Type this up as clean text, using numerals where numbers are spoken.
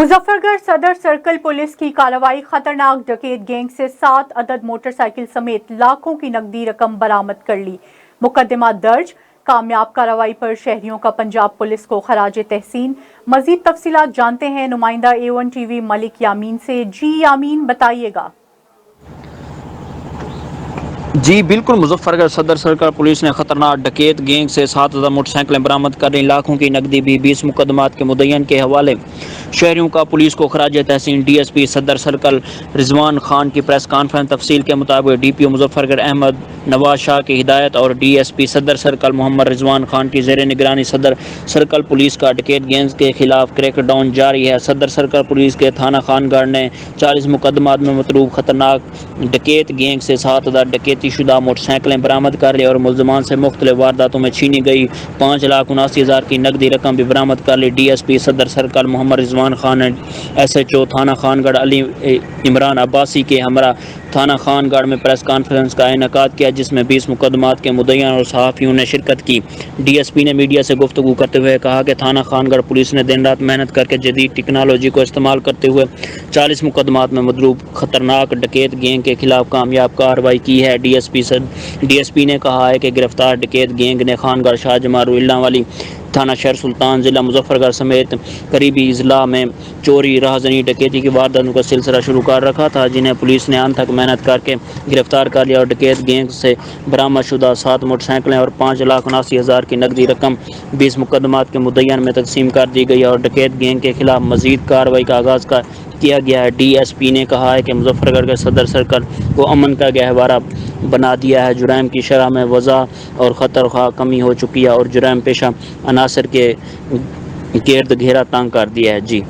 मुजफ्फरगढ़ सदर circle police की कार्रवाई खतरनाक डकैत गैंग से 7 अदद मोटरसाइकिल समेत लाखों की नकदी रकम बरामद कर ली। मुकदमा दर्ज। कामयाब कार्रवाई पर शहरियों का पंजाब पुलिस को खराज तहसीन। मजीद तफसीलात जानते हैं नुमाइंदा A1 TV मलिक यामीन से। जी यामीन, बताइएगा। जी बिल्कुल, मुजफ्फरगढ़ सदर सर्कल पुलिस ने खतरनाक डकैत गैंग से 7,000 मोटरसाइकिलें बरामद कर ली, लाखों की नकदी भी। 20 मुकदमात के मुद्दईन के हवाले शहरियों का पुलिस को खराज तहसीन। DSP सदर सर्कल रिजवान खान की प्रेस कॉन्फ्रेंस। तफसील के मुताबिक DPO मुजफ्फरगढ़ अहमद नवाज शाह की हिदायत और DSP सदर सर्कल मोहम्मद रिजवान खान की जेर निगरानी सदर सर्कल पुलिस का डकैत गैंग के खिलाफ क्रैकडाउन जारी है। सदर सर्कल पुलिस के थाना खानगढ़ ने 40 मुकदमात में मतरूब खतरनाक डकैत गैंग से 7,000 डकैती शुदा मोटरसाइकिलें बरामद कर ली और मुलजमान से मुख्तलिफ वारदातों में छीनी गई 5,79,000 की नकदी रकम भी बरामद कर ली। DSP सदर सर्कल मोहम्मद रिजवान खान ने SHO थाना खानगढ़ अली इमरान अब्बासी के हमरा थाना खानगढ़ में प्रेस कॉन्फ्रेंस का इनेकाद किया, जिसमें 20 मुकदमात के मुद्दईन और सहाफ़ियों ने शिरकत की। DSP ने मीडिया से गुफ्तगू करते हुए कहा कि थाना खानगढ़ पुलिस ने दिन रात मेहनत करके जदीद टेक्नोलॉजी को इस्तेमाल करते हुए 40 मुकदमात में मदरूब खतरनाक डकैत गैंग के खिलाफ कामयाब कार्रवाई की है। DSP ने कहा है कि गिरफ्तार डकैत गैंग ने खानगढ़, शाहजमारू, इल्लावाली थाना शहर सुल्तान ज़िला मुजफ्फरगढ़ समेत करीबी अजला में चोरी, राहजनी, डकैती की वारदातों का सिलसिला शुरू कर रखा था, जिन्हें पुलिस ने अंत तक मेहनत करके गिरफ्तार कर लिया और डकैत गैंग से बरामद शुदा 7 मोटरसाइकिलें और 5,79,000 की नकदी रकम 20 मुकदमात के मुद्दईन में तकसीम कर दी गई और डकैत गैंग के खिलाफ मजीद कार्रवाई का आगाज़ किया गया है। DSP ने कहा है कि मुजफ्फरगढ़ के सदर सर्कल को अमन का गहवारा बना दिया है। जुराइम की शरह में वज़ा और ख़तर खा कमी हो चुकी है और जुराइम पेशा अनासर के गिर्द घेरा तंग कर दिया है। जी।